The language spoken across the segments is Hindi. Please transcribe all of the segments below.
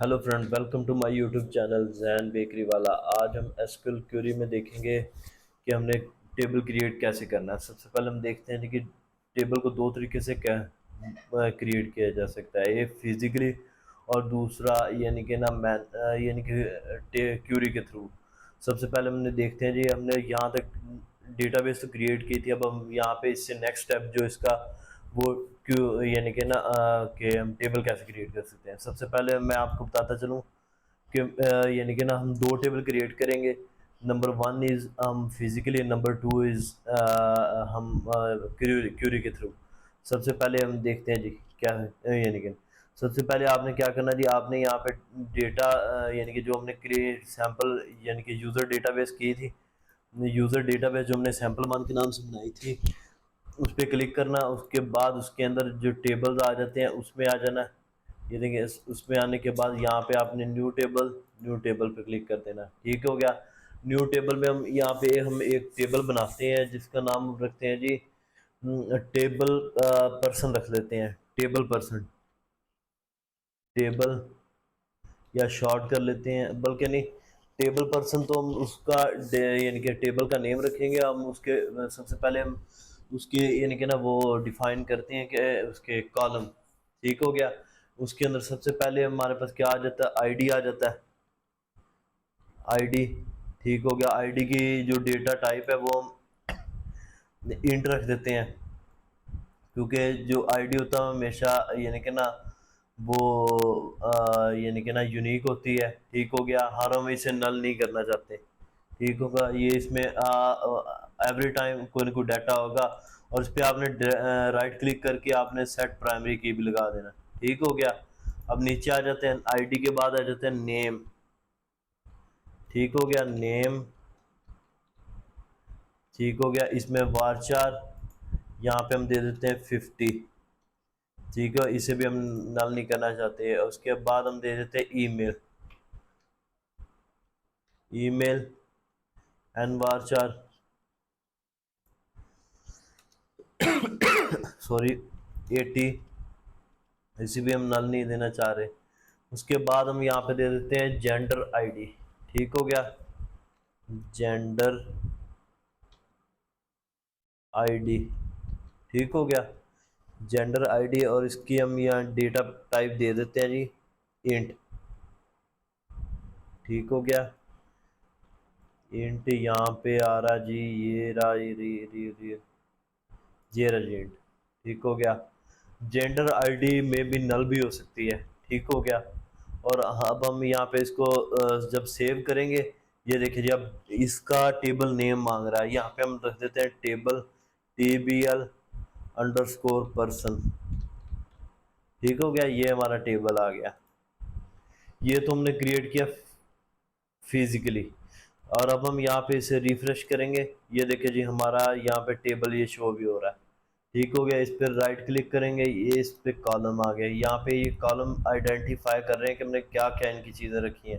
Hello friend, welcome to my YouTube channel Jain bakery वाला। आज हम एसक्यूएल क्वेरी में देखेंगे कि हमने टेबल क्रिएट कैसे करना है। सबसे पहले हम देखते हैं कि टेबल को दो तरीके से क्या क्रिएट किया जा सकता है, एक फिजिकली और दूसरा यानी कि ना मैन यानी कि क्यूरी के थ्रू। सबसे पहले हमने देखते हैं जी, हमने यहाँ तक डेटाबेस तो क्रिएट की थी। अब हम यहाँ पे इससे नेक्स्ट स्टेप जो इसका वो क्यों यानी कि ना कि हम टेबल कैसे क्रिएट कर सकते हैं। सबसे पहले मैं आपको बताता चलूँ कि यानी कि ना हम दो टेबल क्रिएट करेंगे। नंबर वन इज़ हम फिजिकली, नंबर टू इज़ हम क्यूरी के थ्रू। सबसे पहले हम देखते हैं जी क्या है यानी कि सबसे पहले आपने क्या करना जी, आपने यहाँ पे डेटा यानी कि जो हमने क्रिएट सैम्पल यानी कि यूज़र डेटाबेस की थी, यूज़र डेटाबेस जो हमने सैम्पल मान के नाम से बनाई थी, उस पर क्लिक करना। उसके बाद उसके अंदर जो टेबल्स आ जाते हैं उसमें आ जाना। ये देखिए, उसमें आने के बाद यहाँ पे आपने न्यू टेबल पे क्लिक कर देना। ठीक हो गया। न्यू टेबल में हम यहाँ पे हम एक टेबल बनाते हैं जिसका नाम रखते हैं जी टेबल पर्सन रख लेते हैं। टेबल पर्सन, टेबल या शॉर्ट कर लेते हैं, बल्कि नहीं, टेबल पर्सन तो हम उसका यानी कि टेबल का नेम रखेंगे। हम उसके सबसे पहले हम उसके यानी कि ना वो डिफाइन करते हैं कि उसके कॉलम। ठीक हो गया। उसके अंदर सबसे पहले हमारे पास क्या आ जाता है, आईडी आ जाता है, आईडी। ठीक हो गया। आईडी की जो डेटा टाइप है वो हम इंट रख देते हैं, क्योंकि जो आईडी होता है हमेशा यानी कि ना वो यानी कि ना यूनिक होती है। ठीक हो गया। हर हम इसे नल नहीं करना चाहते। ठीक होगा। ये इसमें एवरी टाइम कोई ना कोई डाटा होगा और इस पर आपने राइट क्लिक करके आपने सेट प्राइमरी की भी लगा देना। ठीक हो गया। अब नीचे आ जाते हैं, आईडी के बाद आ जाते हैं नेम। ठीक हो गया, नेम। ठीक हो गया। इसमें वारचार यहाँ पे हम दे देते हैं 50। ठीक है, इसे भी हम नल नहीं करना चाहते। उसके बाद हम दे देते हैं ईमेल, ईमेल एन वारचार सॉरी 80, इसी भी हम नल नहीं देना चाह रहे। उसके बाद हम यहाँ पे दे देते हैं जेंडर आईडी। ठीक हो गया, जेंडर आईडी। ठीक हो गया, जेंडर आईडी। और इसकी हम यहाँ डेटा टाइप दे देते हैं जी इंट। ठीक हो गया। इंट यहाँ पे आ रहा जी, ये रहा, ये रहा जी इंट। ठीक हो गया। जेंडर आईडी में भी नल भी हो सकती है। ठीक हो गया। और अब हम यहाँ पे इसको जब सेव करेंगे, ये देखिए जी, अब इसका टेबल नेम मांग रहा है। यहाँ पे हम रख देते हैं टेबल TBL अंडरस्कोर पर्सन। ठीक हो गया, ये हमारा टेबल आ गया। ये तो हमने क्रिएट किया फिजिकली। और अब हम यहाँ पे इसे रिफ्रेश करेंगे, ये देखिए जी हमारा यहाँ पे टेबल ये शो भी हो रहा है। ठीक हो गया। इस पर राइट क्लिक करेंगे, ये इस पे कॉलम आ गया। यहाँ पे ये कॉलम आइडेंटिफाई कर रहे हैं कि हमने क्या क्या इनकी चीज़ें रखी हैं।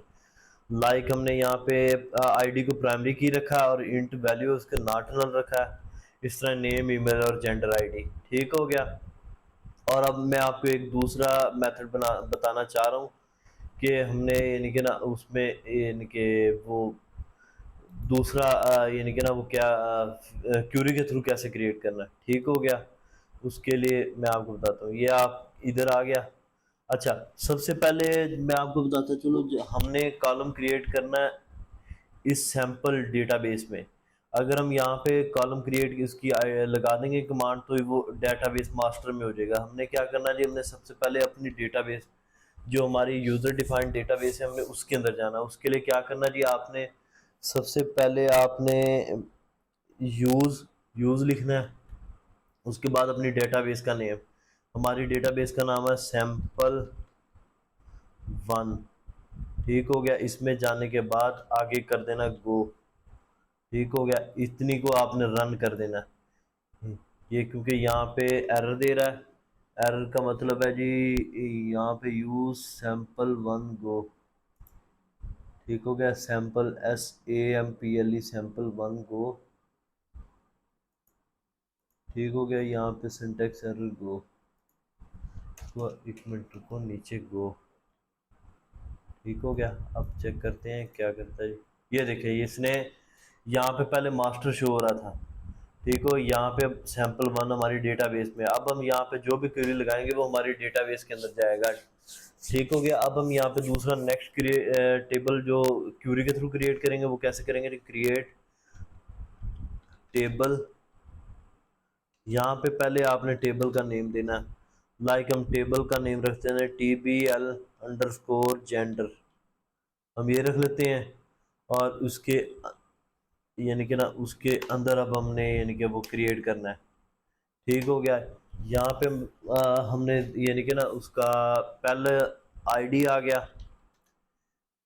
लाइक हमने यहाँ पे आईडी को प्राइमरी की रखा है और इंट वैल्यू उसका नॉट नल रखा है। इस तरह नेम, ईमेल और जेंडर आईडी। ठीक हो गया। और अब मैं आपको एक दूसरा मेथड बताना चाह रहा हूँ कि हमने यानी कि ना उसमें यानी कि वो दूसरा यानी कि ना वो क्या क्यूरी के थ्रू कैसे क्रिएट करना है। ठीक हो गया। उसके लिए मैं आपको बताता हूँ, ये आप इधर आ गया। अच्छा, सबसे पहले मैं आपको बताता चलो, हमने कॉलम क्रिएट करना है इस सैंपल डेटाबेस में। अगर हम यहाँ पे कॉलम क्रिएट इसकी लगा देंगे कमांड, तो वो डेटाबेस मास्टर में हो जाएगा। हमने क्या करना जी, हमने सबसे पहले अपनी डेटाबेस जो हमारी यूज़र डिफाइंड डेटाबेस है, हमने उसके अंदर जाना। उसके लिए क्या करना जी, आपने सबसे पहले आपने यूज़ यूज़ लिखना है। उसके बाद अपनी डेटाबेस का नेम, हमारी डेटाबेस का नाम है सैंपल वन। ठीक हो गया। इसमें जाने के बाद आगे कर देना गो। ठीक हो गया। इतनी को आपने रन कर देना। ये क्योंकि यहाँ पे एरर दे रहा है, एरर का मतलब है जी यहाँ पे यूज सैंपल वन गो। ठीक हो गया। Sample SAMPLE sample one go. ठीक हो गया। यहाँ पे सिंटेक्स एरर गो। तो एक मिनट रुको, नीचे गो। ठीक हो गया। अब चेक करते हैं क्या करता है जी। ये देखिए इसने यहाँ पे पहले मास्टर शो हो रहा था, ठीक हो, यहाँ पे सैंपल वन हमारी डेटाबेस में। अब हम यहाँ पे जो भी क्वेरी लगाएंगे वो हमारी डेटाबेस के अंदर जाएगा। ठीक हो गया। अब हम यहाँ पे दूसरा नेक्स्ट टेबल जो क्यूरी के थ्रू क्रिएट करेंगे वो कैसे करेंगे, क्रिएट टेबल। यहाँ पे पहले आपने टेबल का नेम देना है। लाइक हम टेबल का नेम रखते हैं TBL_जेंडर, हम ये रख लेते हैं। और उसके यानी कि ना उसके अंदर अब हमने यानी कि वो क्रिएट करना है। ठीक हो गया। यहाँ पे हमने यानी कि ना उसका पहले आईडी आ गया।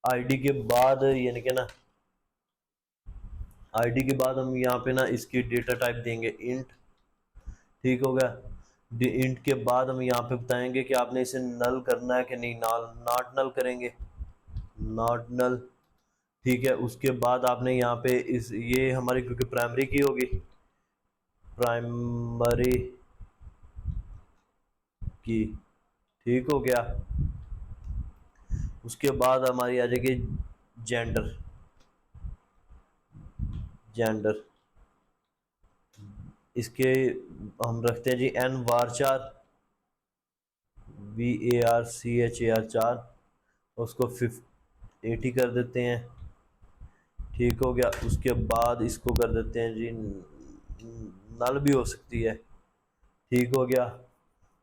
आईडी के बाद यानी कि ना आईडी के बाद हम यहाँ पे ना इसकी डेटा टाइप देंगे इंट। ठीक हो गया। इंट के बाद हम यहाँ पे बताएंगे कि आपने इसे नल करना है कि नहीं, नॉट नल करेंगे, नॉट नल। ठीक है। उसके बाद आपने यहाँ पे इस ये हमारी क्योंकि प्राइमरी की होगी, प्राइमरी की। ठीक हो गया। उसके बाद हमारी आ जाएगी जेंडर, जेंडर। इसके हम रखते हैं जी एन वार 4, VARCHAR 4। उसको 80 कर देते हैं। ठीक हो गया। उसके बाद इसको कर देते हैं जी नल भी हो सकती है। ठीक हो गया।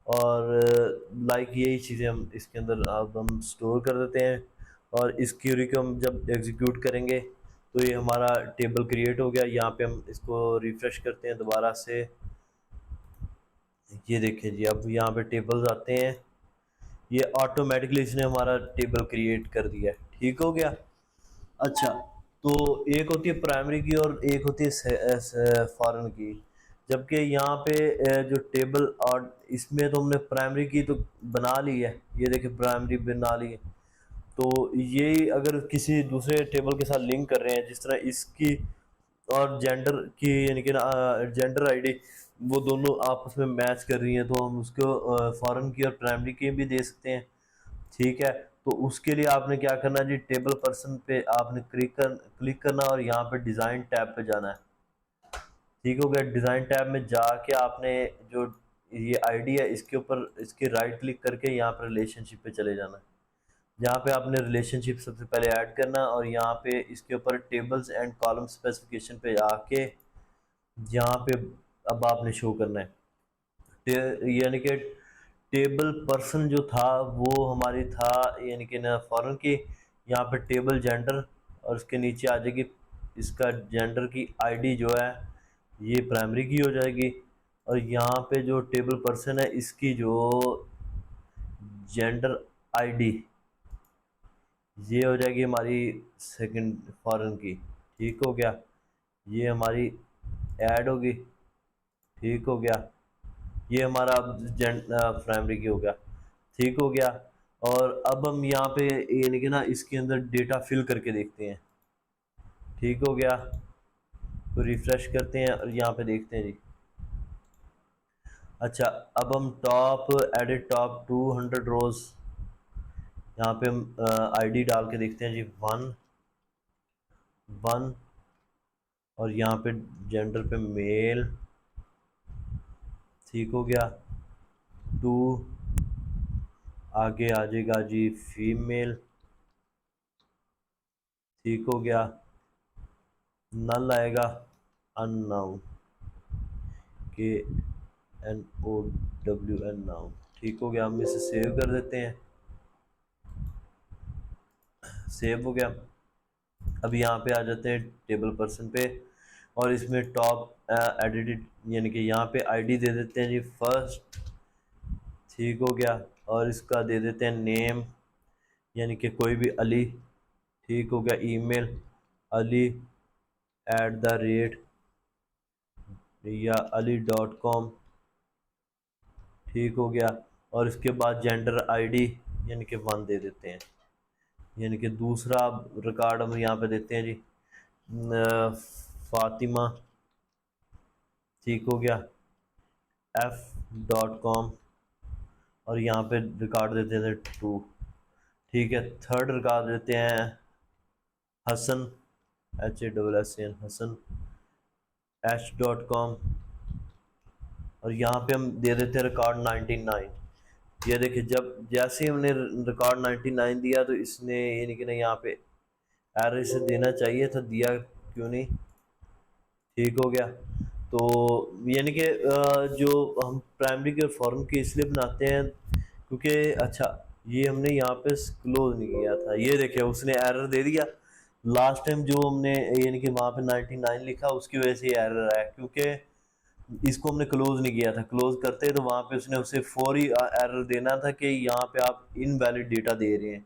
और लाइक यही चीज़ें हम इसके अंदर अब हम स्टोर कर देते हैं। और इस क्यूरी को हम जब एग्जीक्यूट करेंगे तो ये हमारा टेबल क्रिएट हो गया। यहाँ पे हम इसको रिफ्रेश करते हैं दोबारा से। ये देखें जी, अब यहाँ पे टेबल्स आते हैं। ये ऑटोमेटिकली इसने हमारा टेबल क्रिएट कर दिया है। ठीक हो गया। अच्छा, तो एक होती है प्राइमरी की और एक होती है फॉरेन की। जबकि यहाँ पे जो टेबल और इसमें तो हमने प्राइमरी की तो बना ली है, ये देखिए प्राइमरी बना ली है। तो ये अगर किसी दूसरे टेबल के साथ लिंक कर रहे हैं जिस तरह इसकी और जेंडर की यानी कि जेंडर आईडी वो दोनों आपस में मैच कर रही हैं, तो हम उसको फॉरेन की और प्राइमरी की भी दे सकते हैं। ठीक है। तो उसके लिए आपने क्या करना है जी, टेबल पर्सन पे आपने क्लिक करना और यहाँ पे डिज़ाइन टैब पे जाना है। ठीक हो गया। डिज़ाइन टैब में जाके आपने जो ये आईडी है इसके ऊपर इसके राइट क्लिक करके यहाँ पर रिलेशनशिप पे चले जाना है। यहाँ पे आपने रिलेशनशिप सबसे पहले ऐड करना और यहाँ पे इसके ऊपर टेबल्स एंड कॉलम स्पेसिफिकेशन पे आके यहाँ पे अब आपने शो करना है। यानी कि टेबल पर्सन जो था वो हमारी था यानी कि ना फॉरन की। यहाँ पे टेबल जेंडर और उसके नीचे आ जाएगी इसका जेंडर की आईडी जो है ये प्राइमरी की हो जाएगी। और यहाँ पे जो टेबल पर्सन है इसकी जो जेंडर आईडी ये हो जाएगी हमारी सेकंड फॉरेन की। ठीक हो गया। ये हमारी ऐड होगी। ठीक हो गया। ये हमारा प्राइमरी की हो गया। ठीक हो गया। और अब हम यहाँ पे यानी कि ना इसके अंदर डेटा फिल करके देखते हैं। ठीक हो गया। तो रिफ्रेश करते हैं और यहाँ पे देखते हैं जी। अच्छा, अब हम टॉप एडिट टॉप 200 रोज, यहाँ पे हम आईडी डाल के देखते हैं जी 1 1। और यहाँ पे जेंडर पे मेल। ठीक हो गया। 2 आगे आ जाएगा जी फीमेल। ठीक हो गया। नल आएगा अननाउन, KNOWN नाउन। ठीक हो गया। हम इसे सेव कर देते हैं। सेव हो गया। अब यहाँ पे आ जाते हैं टेबल पर्सन पे और इसमें टॉप एडिटेड यानी कि यहाँ पे आईडी दे देते हैं जी फर्स्ट। ठीक हो गया। और इसका दे देते हैं नेम यानी कि कोई भी अली। ठीक हो गया। ईमेल ali@, या ali.com। ठीक हो गया। और इसके बाद जेंडर आईडी यानी कि 1 दे देते हैं। यानी कि दूसरा रिकॉर्ड हम यहाँ पे देते हैं जी फातिमा। ठीक हो गया। f.com। और यहाँ पे रिकॉर्ड देते हैं 2। ठीक है, थर्ड रिकॉर्ड देते हैं हसन, HASSAN हसन h.com, और यहाँ पे हम दे देते हैं रिकॉर्ड 99। ये देखिए, जब जैसे ही हमने रिकॉर्ड 99 दिया तो इसने यानी कि ना यहाँ पे एरर से देना चाहिए था, दिया क्यों नहीं। ठीक हो गया। तो यानी कि जो हम प्राइमरी के और फॉरेन के इसलिए बनाते हैं क्योंकि अच्छा, ये हमने यहाँ पे क्लोज नहीं किया था, ये देखिए उसने एरर दे दिया। लास्ट टाइम जो हमने यानी कि वहाँ पे 99 लिखा, उसकी वजह से एरर आया, क्योंकि इसको हमने क्लोज नहीं किया था। क्लोज करते तो वहाँ पे उसने उसे फौरी एरर देना था कि यहाँ पे आप इनवैलिड डेटा दे रहे हैं।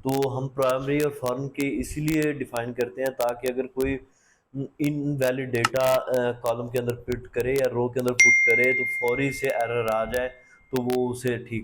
तो हम प्राइमरी और फॉरेन के इसीलिए डिफाइन करते हैं ताकि अगर कोई इनवैलिड डेटा कॉलम के अंदर पुट करे या रो के अंदर पुट करे तो फौरी से एरर आ जाए, तो वो उसे ठीक